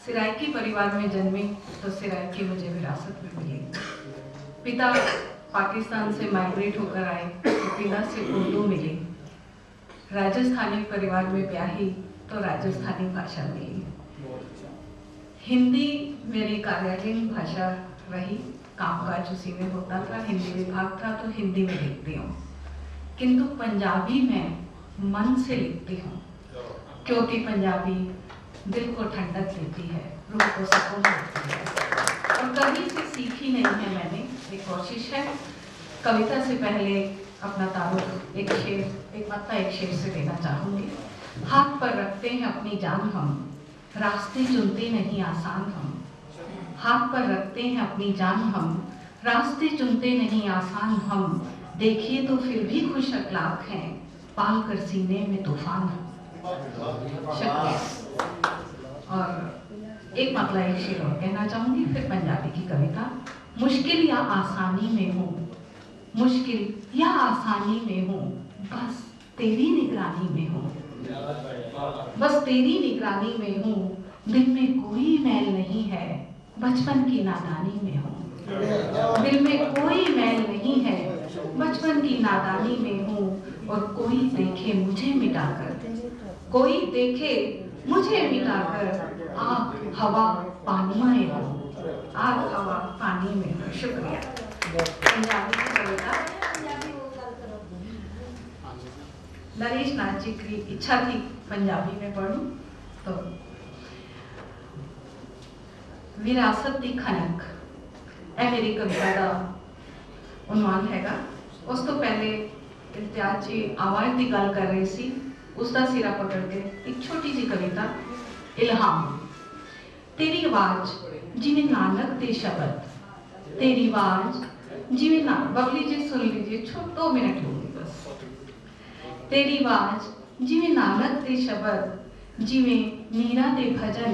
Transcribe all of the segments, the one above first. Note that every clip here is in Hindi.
सिराइकी परिवार में जन्मी तो सिराइकी मुझे विरासत में मिली। पिता पाकिस्तान से माइग्रेट होकर आए तो पिता से उर्दू मिली। राजस्थानी परिवार में ब्याही तो राजस्थानी भाषा मिली। हिंदी मेरी कार्यालयीन भाषा रही, कामकाज उसी में होता था, हिंदी विभाग था तो हिंदी में लिखती हूँ, किंतु पंजाबी में मन से लिखती हूँ, क्योंकि पंजाबी दिल को ठंडक देती है, रूह को सुकून देती है और कहीं से सीखी नहीं है मैंने। एक कोशिश है। कविता से पहले अपना तारुफ एक शेर से देना चाहूँगी। हाथ पर रखते हैं अपनी जान हम, रास्ते चुनते नहीं आसान हम। हाथ पर रखते हैं अपनी जान हम, रास्ते चुनते नहीं आसान हम। देखिए तो फिर भी खुश अखलाक हैं, पाल कर सीने में तूफान हम। शुक्रिया। और एक मतलब एक शेर और कहना चाहूंगी, फिर पंजाबी की कविता। मुश्किल या आसानी में हूँ, मुश्किल या आसानी में हूँ, बस तेरी निगरानी में हूँ, बस तेरी निगरानी में हूँ। दिल में कोई मैल नहीं है, बचपन की नादानी में हूँ। दिल में कोई मैल नहीं है, बचपन की नादानी में हूँ। और कोई देखे मुझे मिटाकर, कोई देखे मुझे मिटाकर, आग हवा पानी में हूँ, आग हवा पानी में हूँ। शुक्रिया। पंजाबी की कविता। नरेश नाथ जी की इच्छा थी पंजाबी में पढ़ूं, तो विरासत दी खनक ए मेरी कविता का उन्वान हैगा। उस तो पहले इम्तियाज जी आवाज़ की गल कर रहे सी, उसका सिरा पकड़ के एक छोटी जी कविता। इल्हाम। तेरी आवाज़ जिवें नानक दे शब्द, तेरी आवाज़ जिवें ना, बबली जी सुन लीजिए, 2 मिनट लूंगी बस। तेरी आवाज़ जिवें नानक दे शब्द, जिवें मीरा दे भजन,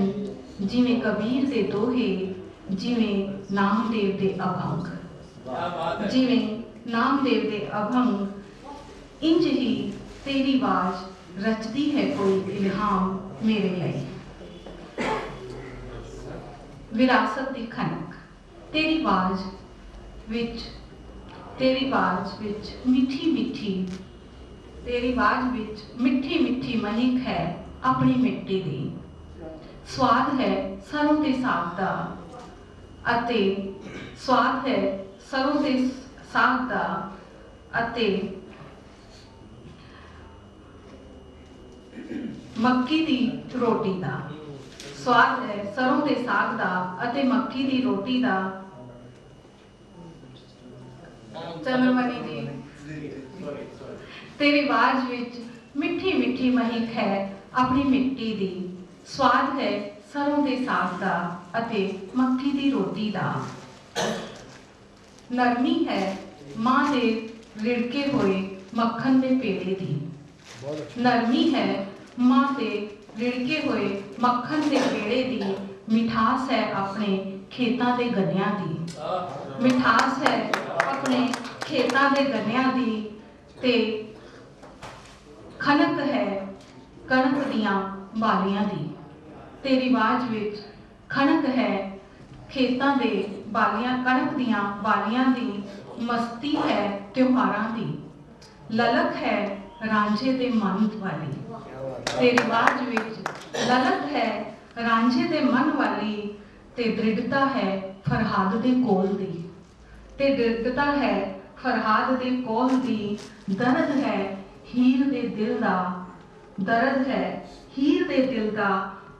जिवें कबीर दे दोहे, जिवें नामदेव दे अभंग, जिवें नामदेव दे अभंग। इंज ही तेरी आवाज़ रचदी है कोई इल्हाम मेरे लिए। विरासत दी खनक। तेरी आवाज़ विच, तेरी आवाज़ विच मिठी मिठी, तेरी आवाज़ विच मिठी मिठी महक है अपनी मिट्टी दी। स्वाद है सरों दे साग दा, अते स्वाद है सरों दे साग दा, अते मक्की दी रोटी दा। स्वाद है सरों दे साग दा अते मक्की दी रोटी दा। चंद्रमणि जी, तेरी आवाज़ विच मिठी मिठी महक है अपनी मिट्टी दी। स्वाद है सरों दे साग दा अते मक्की दी रोटी दा। नरमी है माँ दे रिड़के हुए मक्खन दे पेड़े दी। नरमी है माँ दे रिड़के हुए मक्खन दे पेड़े दी। मिठास है अपने खेतां दे गन्नियां दी। मिठास है अपने खेतां दे गन्नियां दी। ते खनक है कणक दियां बालियां दी। तेरी आवाज़ विच खनक है खेतां दे बालियां, कणक दियां बालियां दी। मस्ती है त्योहारां दी, ललक है रांझे दे मन वाली। तेरी आवाज़ विच ललक है रांझे दे मन वाली। ते दृढ़ता है फरहाद दे कोल दी, ते दृढ़ता है फरहाद दे कोल दी। दर्द है हीर दे दिल दा, दर्द है हीर दे दिल दा।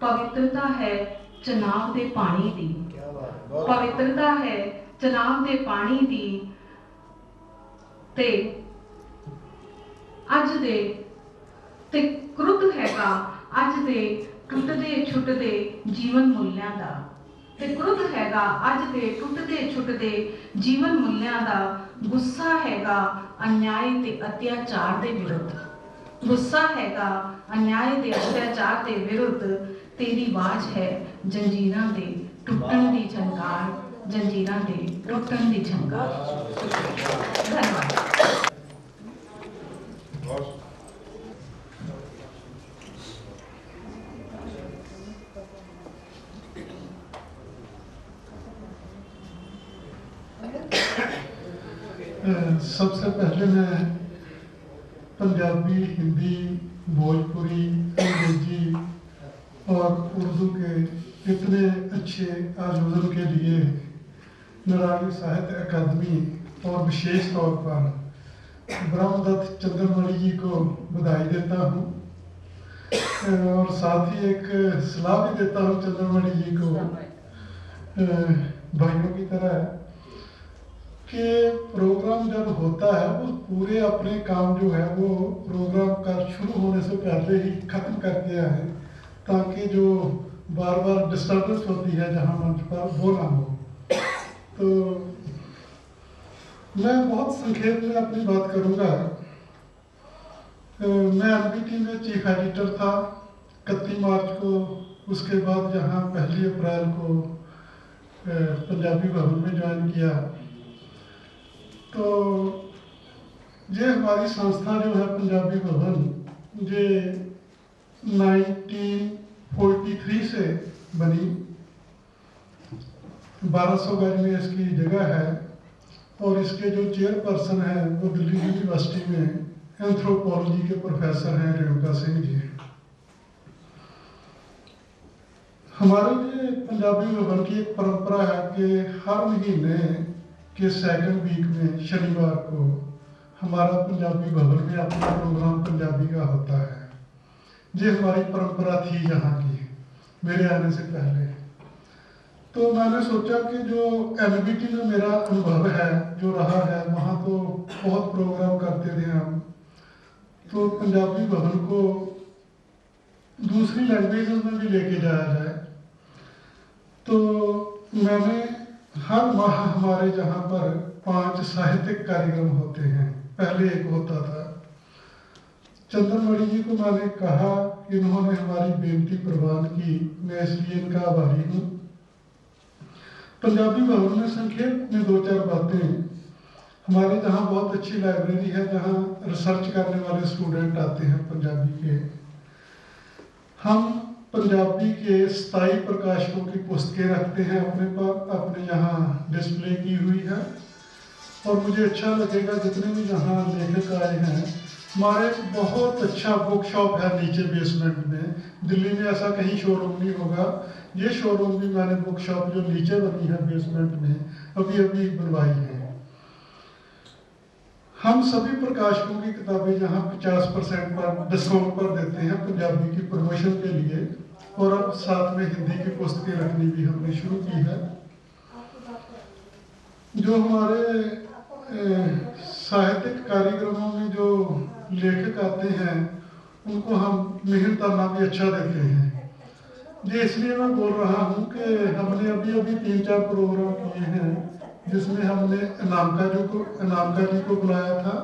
पवित्रता है चनाब दे पानी दी, पवित्रता है चनाब दे पानी दी। ते अज दे ते क्रुद्ध हैगा अज दे टुटदे छुटदे जीवन मूल्यों दा। ते क्रुद्ध हैगा अज दे टुटदे छुटदे जीवन मूल्यों दा। गुस्सा हैगा अन्याय ते अत्याचार दे विरुद्ध, गुस्सा हैगा अन्याय ते अत्याचार दे विरुद्ध। तेरी आवाज़ है जंजीरां दे टुटण दी झंकार, जंजीरां दे टुटण दी झंकार। धन्यवाद। सबसे पहले मैं पंजाबी, हिंदी, भोजपुरी, अंग्रेजी और उर्दू के इतने अच्छे आयोजन के लिए नारायणी साहित्य अकादमी और विशेष तौर पर ब्रह्मदत्त चंद्रमणि जी को बधाई देता हूँ और साथ ही एक सलाह भी देता हूँ चंद्रमणि जी को भाइयों की तरह कि प्रोग्राम जब होता है वो पूरे अपने काम जो है वो प्रोग्राम का शुरू होने से पहले ही खत्म करके आए, ताकि जो बार बार डिस्टर्बेंस होती है जहाँ मंच पर वो ना हो। तो मैं बहुत संक्षेप में अपनी बात करूँगा। मैं एनबीटी में चीफ एडिटर था 31 मार्च को, उसके बाद यहाँ 1 अप्रैल को पंजाबी भवन में ज्वाइन किया। तो ये हमारी संस्था जो है पंजाबी भवन, ये 1943 से बनी, 1200 गज में इसकी जगह है और इसके जो चेयरपर्सन हैं वो दिल्ली यूनिवर्सिटी में एंथ्रोपोलॉजी के प्रोफेसर हैं रेणुका सिंह जी। हमारे लिए पंजाबी भवन की एक परंपरा है कि हर महीने के सेकंड वीक में शनिवार को हमारा पंजाबी भवन में अपना प्रोग्राम पंजाबी का होता है। ये हमारी परंपरा थी यहाँ की मेरे आने से पहले। तो मैंने सोचा कि जो एनबीटी में मेरा अनुभव है जो रहा है, वहाँ तो बहुत प्रोग्राम करते थे हम, तो पंजाबी भवन को दूसरी लैंग्वेज में भी लेके जाया जाए। तो मैंने हर माह हमारे जहाँ पर 5 साहित्यिक कार्यक्रम होते हैं, पहले एक होता था। चंद्रमणि जी को मैंने कहा कि इन्होंने हमारी बेनती प्रवान की, मैं इसलिए इनका आभारी हूँ। पंजाबी भवन में संक्षेप में 2-4 बातें। हमारे जहाँ बहुत अच्छी लाइब्रेरी है जहाँ रिसर्च करने वाले स्टूडेंट आते हैं पंजाबी के। हम पंजाबी के 27 प्रकाशकों की पुस्तकें रखते हैं अपने यहाँ डिस्प्ले की हुई है। और मुझे अच्छा लगेगा जितने भी यहाँ लेखक आए हैं, हमारे बहुत अच्छा बुक शॉप है नीचे बेसमेंट में। दिल्ली में ऐसा कहीं शोरूम नहीं होगा। ये शोरूम भी मैंने बुक शॉप जो नीचे बनी है बेसमेंट में अभी अभी बनवाई है। हम सभी प्रकाशकों की किताबें यहाँ 50% पर डिस्काउंट पर देते हैं पंजाबी की प्रमोशन के लिए, और अब साथ में हिंदी की पुस्तकें रखनी भी हमने शुरू की है। जो हमारे साहित्यिक कार्यक्रमों में जो लेखक आते हैं उनको हम मेहनताना भी अच्छा देते हैं। ये इसलिए मैं बोल रहा हूँ कि हमने अभी 3-4 प्रोग्राम किए हैं जिसमें हमने अनामिका जी को बुलाया था,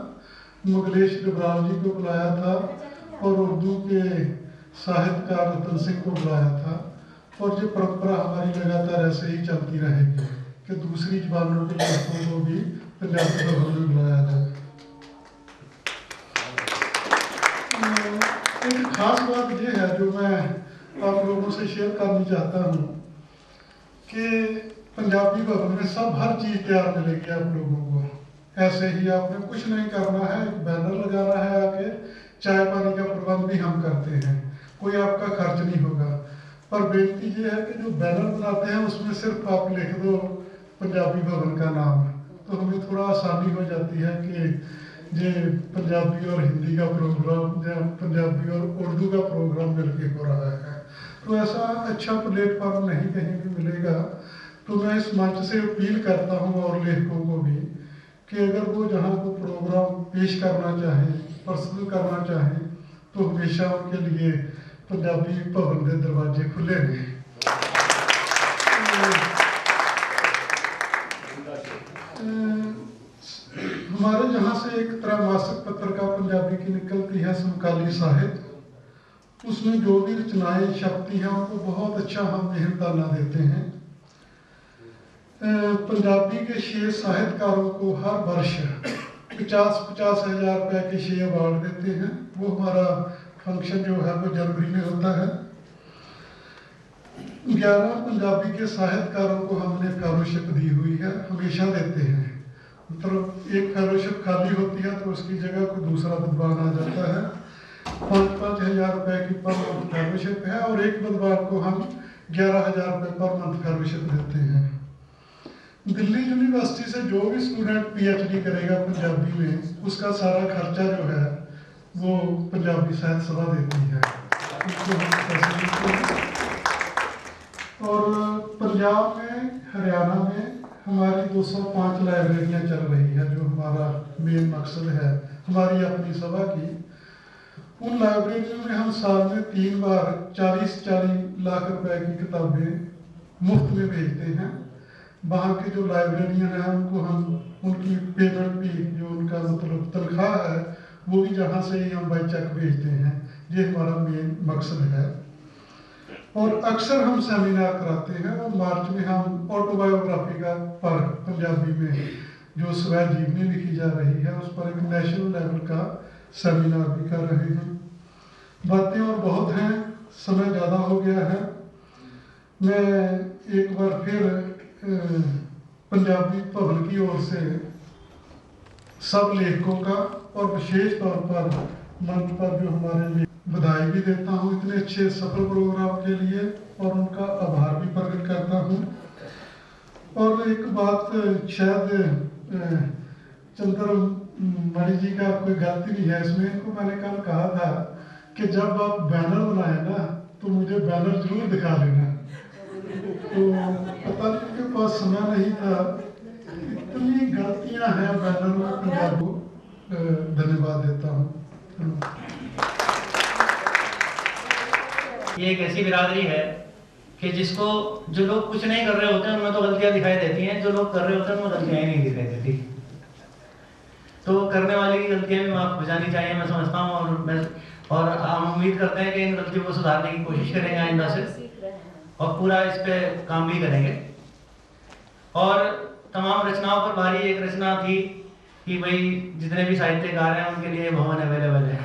मुगलेश डबराल जी को बुलाया था और उर्दू के साहित्यकार रतन सिंह को बुलाया था। और ये परंपरा हमारी लगातार ऐसे ही चलती रहेगी कि दूसरी जबानों के लेखकों को भी पंजाबी भवन में बुलाया जाए। एक खास बात ये है जो मैं आप लोगों से शेयर करनी चाहता हूँ कि पंजाबी भवन में सब हर चीज़ तैयार मिलेगी आप लोगों को। ऐसे ही आपने कुछ नहीं करना है, एक बैनर लगाना है, आके चाय पानी का प्रबंध भी हम करते हैं, कोई आपका खर्च नहीं होगा। पर बेनती ये है कि जो बैनर बनाते हैं उसमें सिर्फ आप लिख दो पंजाबी भवन का नाम, तो हमें थोड़ा आसानी हो जाती है कि ये पंजाबी और हिंदी का प्रोग्राम या पंजाबी और उर्दू का प्रोग्राम मिलके हो रहा है। तो ऐसा अच्छा प्लेटफॉर्म नहीं कहीं भी मिलेगा। तो मैं इस मंच से अपील करता हूँ और लेखकों को भी कि अगर वो जहाँ को प्रोग्राम पेश करना चाहें, प्रस्तुत करना चाहें, तो हमेशा उनके लिए पंजाबी भवन के दरवाजे खुले हैं। हमारे यहाँ से एक त्रैमासिक पत्रिका पंजाबी की निकलती है समकाली साहित्य, उसमें जो भी रचनाएं छपती हैं उनको बहुत अच्छा हम मेहनताना देते हैं। पंजाबी के 6 साहित्यकारों को हर वर्ष 50-50 हज़ार रुपये के 6 अवार्ड देते हैं। वो हमारा फंक्शन जो है वो जनवरी में होता है। 11 पंजाबी के साहित्यकारों को हमने फेलोशिप दी हुई है, हमेशा देते हैं। मतलब एक फेलोशिप खाली होती है तो उसकी जगह कोई दूसरा विद्वान आ जाता है। 5-5 हज़ार रुपए की पर मंथ फेलोशिप है और एक विद्वान को हम 11,000 रुपये पर मंथ फेलोशिप देते हैं। दिल्ली यूनिवर्सिटी से जो भी स्टूडेंट पीएचडी करेगा पंजाबी में, उसका सारा खर्चा जो है वो पंजाबी साहित्य सभा देती है, उसको हम पैसे देते हैं। और पंजाब में, हरियाणा में हमारी 205 लाइब्रेरियाँ चल रही है, जो हमारा मेन मकसद है हमारी अपनी सभा की। उन लाइब्रेरियों में हम साल में 3 बार 40-40 लाख रुपए की किताबें मुफ्त में भेजते हैं। वहाँ के जो लाइब्रेरियन हैं उनको हम उनकी पेमेंट भी, जो उनका मतलब तनख्वाह है, वो भी जहाँ से ही हम बाई चेक भेजते हैं। ये हमारा मेन मकसद है। और अक्सर हम सेमिनार कराते हैं और मार्च में हम ऑटोबायोग्राफी का पर पंजाबी में जो स्वय जीवनी लिखी जा रही है उस पर एक नेशनल लेवल का सेमिनार भी कर रहे हैं। बातें और बहुत हैं, समय ज़्यादा हो गया है। मैं एक बार फिर पंजाबी भवन की ओर से सब लेखकों का और विशेष तौर पर मंच पर जो हमारे लिए बधाई भी देता हूँ इतने अच्छे सफल प्रोग्राम के लिए, और उनका आभार भी प्रकट करता हूँ। और एक बात, शायद चंद्रमणि जी का कोई गलती नहीं है इसमें। इनको मैंने कल कहा था कि जब आप बैनर बनाए ना तो मुझे बैनर जरूर दिखा लेना। तो पता नहीं उनके पास समय नहीं था। इतनी गलतियां हैं बैनर में पंजाब को। धन्यवाद देता हूँ। ये एक ऐसी बिरादरी है कि जिसको, जो लोग कुछ नहीं कर रहे होते हैं उनमें तो गलतियां दिखाई देती हैं, जो लोग कर रहे होते हैं उनमें गलतियां ही नहीं दिखाई देती। तो करने वाले की गलतियां भी माफ हो जानी चाहिए, मैं समझता हूँ। और हम उम्मीद करते हैं कि इन गलतियों को सुधारने की कोशिश करेंगे आइंदा से, और पूरा इस पे काम भी करेंगे। और तमाम रचनाओं पर भारी एक रचना थी कि भाई जितने भी साहित्यकार हैं उनके लिए भवन अवेलेबल है।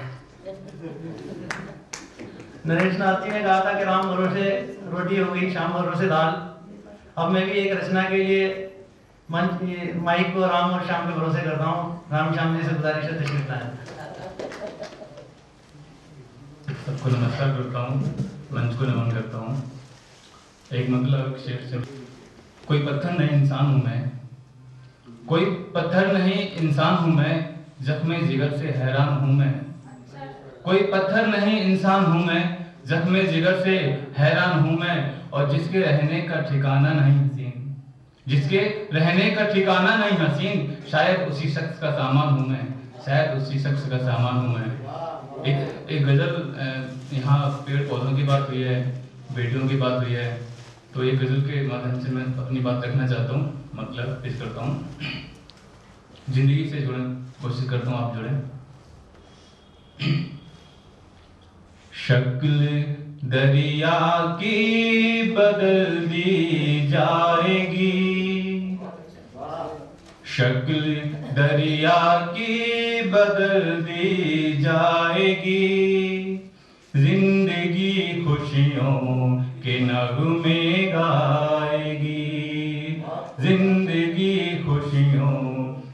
नरेश नाथ जी ने कहा था कि राम भरोसे रोटी हो गई, शाम भरोसे दाल। अब मैं भी एक रचना के लिए माइक को राम और श्याम के भरोसे करता हूँ। राम श्याम जी से गुजारिश है, तशरीफ लाएं। सबको नमस्कार करता हूँ, मंच को नमन करता हूँ। एक मतलब शेर से, कोई पत्थर नहीं इंसान हूँ मैं, कोई पत्थर नहीं इंसान हूँ मैं, जख्मे जिगर से हैरान हूँ मैं। कोई पत्थर नहीं इंसान हूँ मैं, जख्मे जिगर से हैरान हूँ मैं। और जिसके रहने का ठिकाना नहीं हसीन, जिसके रहने का ठिकाना नहीं हसीन, शायद उसी शख्स का सामान हूँ मैं, शायद उसी शख्स का सामान हूँ मैं। एक गजल, यहाँ पेड़ पौधों की बात हुई है, बेटियों की बात हुई है, तो एक गजल के माध्यम से मैं अपनी बात रखना चाहता हूँ, मतलब पेश करता हूँ। जिंदगी से जुड़े, कोशिश करता हूँ आप जुड़े। शक्ल दरिया की बदल दी जाएगी, शक्ल दरिया की बदल दी जाएगी। जिंदगी खुशियों के नगमे गाएगी, जिंदगी खुशियों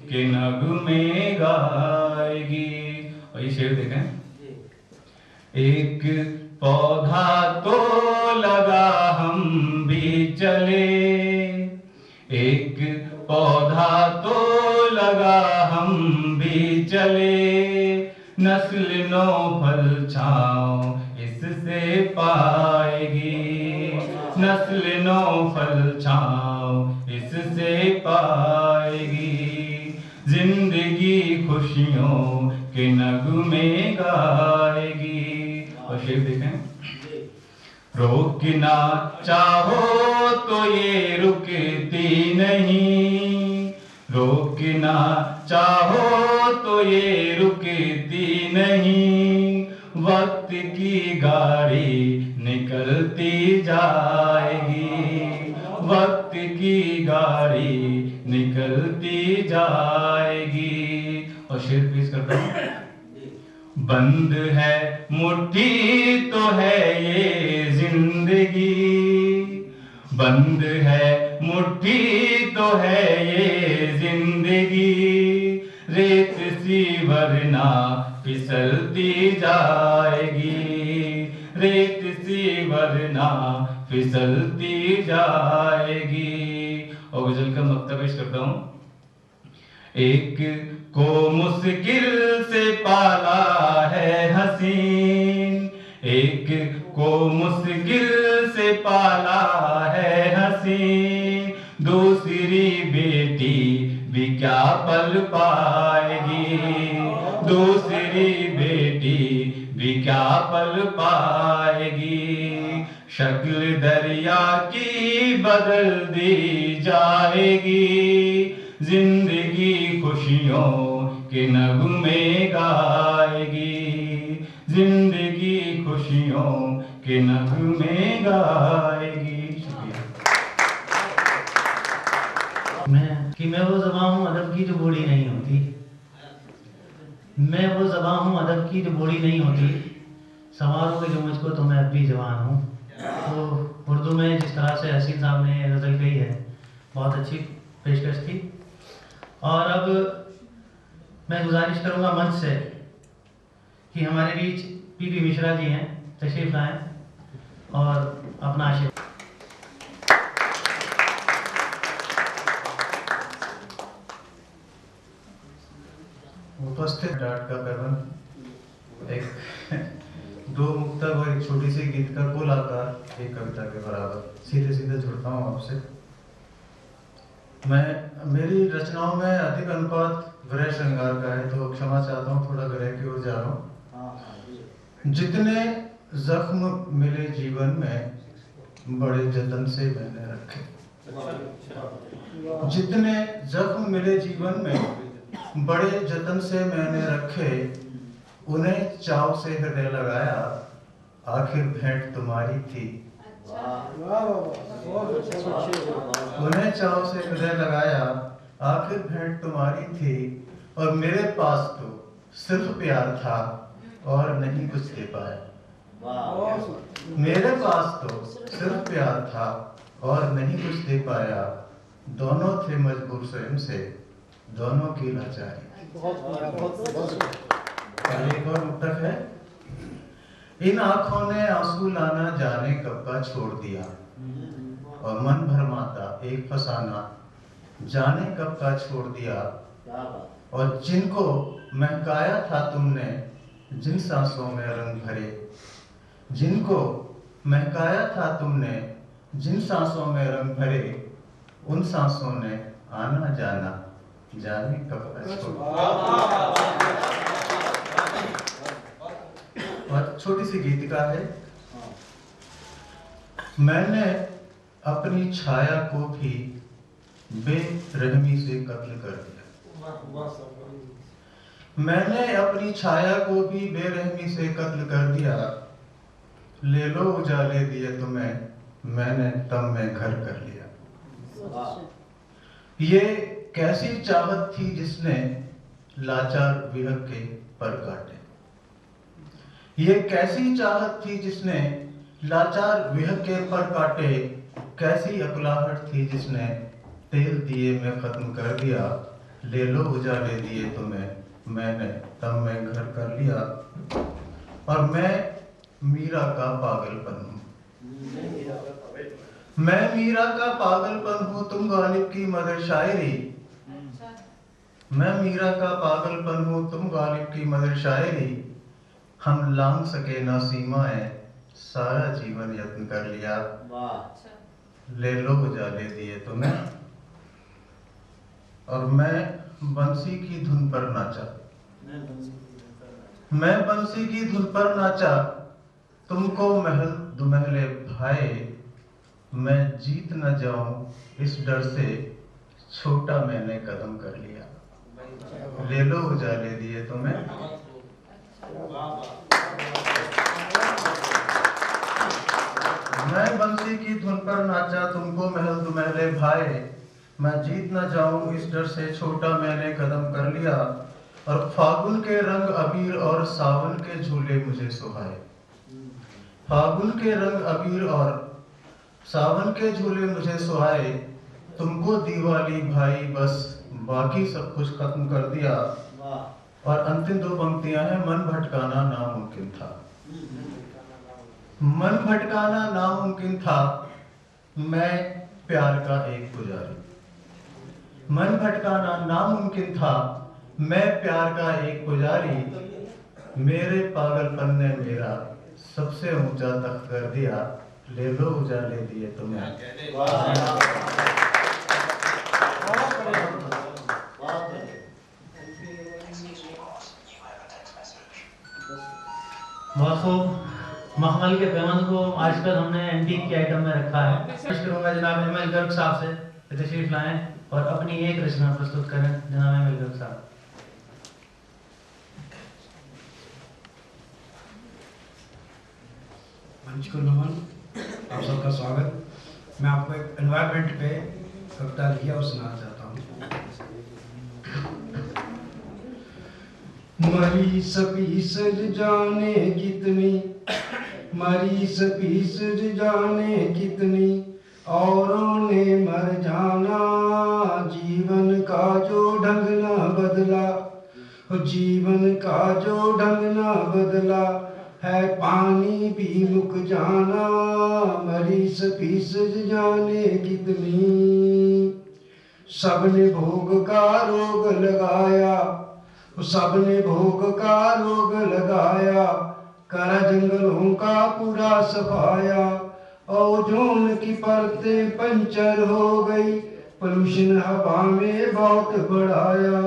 के नगमे गाएगी। और ये शेर देखें, एक पौधा तो लगा हम भी चले, एक पौधा तो लगा हम भी चले। नस्ल नो फल छाँव इससे पाएगी, नस्ल नो फल छाँव इससे पाएगी। जिंदगी खुशियों के नगमे गाएगी। और शेर देखें, रोकना चाहो तो ये रुकती नहीं, रोकना चाहो तो ये रुकती नहीं। वक्त की गाड़ी निकलती जाएगी, वक्त की गाड़ी निकलती जाएगी। और शेर पेश करता हूँ, बंद है मुट्ठी तो है ये जिंदगी, बंद है मुट्ठी तो है ये जिंदगी, रेत सी वरना फिसलती जाएगी, रेत सी वरना फिसलती जाएगी। और गजल का मक्ता पेश करता हूँ। एक को मुश्किल से पाला है हसीन, एक को मुश्किल से पाला है हसीन, दूसरी बेटी भी क्या पल पाएगी, दूसरी बेटी भी क्या पल पाएगी। शक्ल दरिया की बदल दी जाएगी, जिंदगी खुशियों के नगमे गाएगी, जिंदगी खुशियों के नगमे गाएगी। मैं वो ज़बां हूँ अदब की जो बूढ़ी नहीं होती, मैं वो ज़बां हूँ अदब की जो बूढ़ी नहीं होती, संवारोगे जो मुझको तो मैं अब भी जवान हूँ। तो उर्दू में जिस तरह से हसीन साहब ने गज़ल कही है, बहुत अच्छी पेशकश थी। और अब मैं गुजारिश करूँगा मंच से कि हमारे बीच पीपी मिश्रा जी हैं, तशरीफ लाएं और अपना आशीर्वाद। उपस्थित डाट का पैबंद, एक दो मुक्तक और एक छोटी सी गीत का कुल आकार एक कविता के बराबर। सीधे सीधे जुड़ता हूँ आपसे। मैं मेरी रचनाओं में अधिक अनुपात विरह श्रृंगार का है, तो क्षमा चाहता हूँ, थोड़ा विरह की ओर जा रहा हूँ। जितने जख्म मिले जीवन में बड़े जतन से मैंने रखे, जितने जख्म मिले जीवन में बड़े जतन से मैंने रखे, उन्हें चाव से हृदय लगाया, आखिर भेंट तुम्हारी थी। उन्हें चाव से हृदय लगाया, आखिर भेंट तुम्हारी थी, और मेरे पास तो सिर्फ प्यार था और नहीं कुछ दे पाया। मेरे पास तो सिर्फ प्यार था और नहीं कुछ दे पाया, दोनों थे मजबूर स्वयं से, दोनों की लाचारी। एक और मुक्तक है। इन आंखों ने आंसू लाना जाने कब का छोड़ दिया, और मन भरमाता एक फसाना जाने कब का छोड़ दिया, और जिनको महकाया था तुमने जिन सांसों में रंग भरे, जिनको महकाया था तुमने जिन सांसों में रंग भरे, उन सांसों ने आना जाना जाने कब का छोड़ दिया। और छोटी सी गीतिका है। मैंने अपनी छाया को भी बेरहमी से कत्ल कर दिया, मैंने अपनी छाया को भी बेरहमी से कत्ल कर दिया, ले लो उजाले दिए तुम्हें, मैंने तब में घर कर लिया। ये कैसी चाहत थी जिसने लाचार विरह के पर काटे, ये कैसी चाहत थी जिसने लाचार विरह के पर काटे, कैसी अकुलाहट थी जिसने तेल दिए में खत्म कर दिया, ले लो उजाले दिए तुम्हें, मैंने तब में घर कर लिया। और मैं मीरा का पागलपन हूँ, मैं मीरा का पागलपन हूँ, तुम गालिब की मदर शायरी, मैं मीरा का पागलपन हूँ, तुम गालिब की मदर शायरी, हम लांग सके ना सीमाएं, सारा जीवन यत्न कर लिया, ले लो उजाले दिए तुम्हें। और मैं बंसी की धुन पर नाचा, मैं बंसी की धुन पर नाचा, तुमको महल दुमहले भाए, मैं जीत न जाऊं इस डर से, छोटा मैंने कदम कर लिया, ले लो उजाले दिए तुम्हें। मैं बंसी की धुन पर नाचा, तुमको महल दुमहले भाए, मैं जीत न जाऊं इस डर से, छोटा मैंने कदम कर लिया। और फागुन के रंग अबीर और सावन के झूले मुझे सुहाए, फागुन के रंग अबीर और सावन के झूले मुझे सुहाए, तुमको दिवाली भाई बस, बाकी सब कुछ खत्म कर दिया। और अंतिम दो पंक्तियां हैं, मन भटकाना नामुमकिन था। मन भटकाना नामुमकिन था, मैं प्यार का एक पुजारी। मन भटकाना नामुमकिन था, मैं प्यार का एक पुजारी। मेरे पागलपन ने मेरा सबसे ऊंचा तख्त कर दिया, ले लो उजाले दिए तुम्हें। बहुत खूब। मखमल के पैमान को आजकल हमने एंटीक के आइटम में रखा है। कोशिश करूंगा जनाब एमएल गर्ग साहब से तशरीफ लाएं और अपनी एक रचना प्रस्तुत करें। जनाब एमएल गर्ग साहब। मंच को नमन, आप सबका स्वागत। मैं आपको एक एनवायरनमेंट पे कविता लिखी और सुनाना चाहता हूँ। मरी सपीस जाने कितनी, मरी सपीस जाने कितनी, औरों ने मर जाना। जीवन का जो ढंग न बदला, जीवन का जो ढंग न बदला, है पानी भी मुक जाना। मरीज पीस जाने कितनी, सबने भोग का रोग लगाया, सबने भोग का रोग लगाया। करा जंगलों का पूरा सफाया, ओजोन की परतें पंचर हो गई, पोल्यूशन हवा में बहुत बढ़ाया।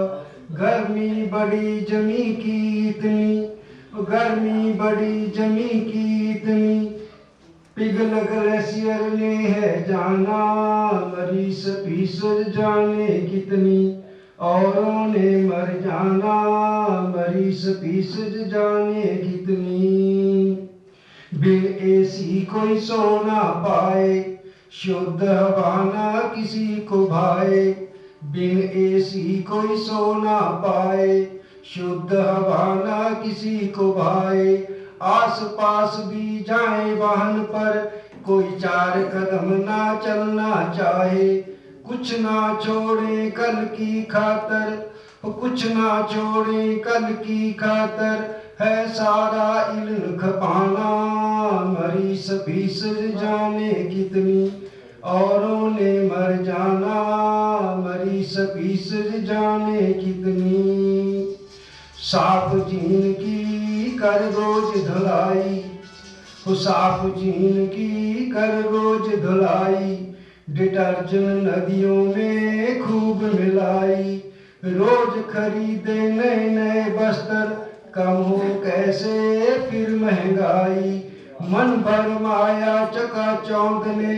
गर्मी बड़ी जमी की इतनी, गर्मी बड़ी जमी की इतनी, पिघल ग्लेशियर ने है जाना। मरीज पीस जाने कितनी, औरों ने मर जाना। मरीज पीस जाने कितनी, बिन एसी कोई सो ना पाए, शुद्ध हवा ना किसी को भाए। बिन एसी कोई सो ना पाए, शुद्ध हवा ना किसी को भाए। आस पास भी जाए वाहन पर, कोई 4 कदम ना चलना चाहे। कुछ ना छोड़े कल की खातर, कुछ ना छोड़े कल की खातर, है सारा इल्म खपाना। मरीज पीस जाने कितनी, औरों ने मर जाना। मरीज पीस जाने कितनी, साफ जीन की कर रोज धुलाई, साफ जीन की कर रोज धुलाई। डिटर्जेंट नदियों में खूब मिलाई, रोज खरीदे नए नए बस्तर, कम हो कैसे फिर महंगाई। मन भर माया चकाचौंध ने,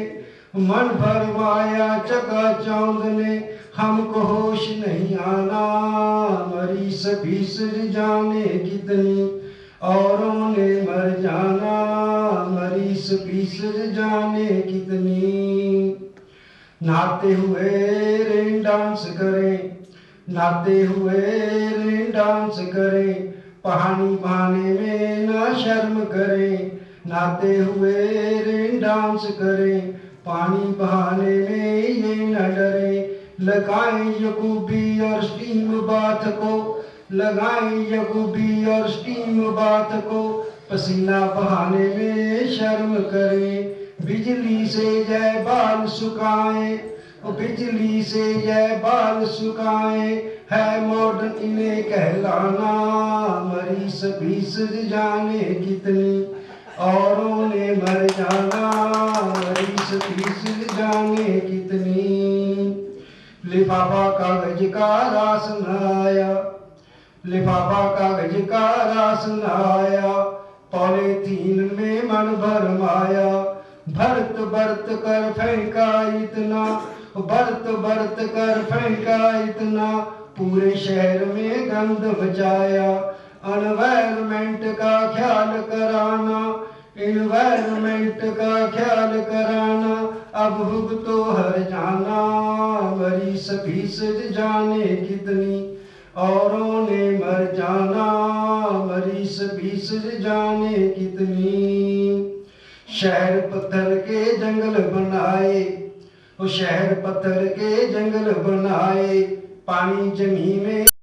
मन भर माया चकाचौंध ने, हमको होश नहीं आना। मरीज पीस जाने कितनी, औरों ने मर जाना। मरीज पीस जाने कितनी, नहाते हुए रेन डांस करें, नहाते हुए रेन डांस करें, पानी बहाने में ना शर्म करें। नहाते हुए रेन डांस करें, पानी बहाने में ये न डरें। लगाएं यकूबी और स्टीम बाथ को, लगाएं यकूबी और स्टीम बाथ को, पसीना बहाने में शर्म करें। बिजली से जय बाल सुखाएं, बिजली से जय बाल सुखाएं, है मॉडर्न इन्हें कहलाना। मरीज पीस जाने कितनी, औरों ने मर जाना। मरीज पीस जाने कितनी, लिफाफा कागज का राशन आया, लिफाफा कागज का राशन आया। पॉलीथीन में मन भर माया, भरत भरत कर फेंका इतना, भरत भरत कर फेंका इतना, पूरे शहर में गंद मचाया। एनवायरमेंट का ख्याल कराना, एनवायरमेंट का ख्याल कराना, अब भुगतो हर जाना। मरीज पीस जाने कितनी, औरों ने मर जाना। मरीज पीस जाने कितनी, शहर पत्थर के जंगल बनाए, वो शहर पत्थर के जंगल बनाए, पानी जमीन में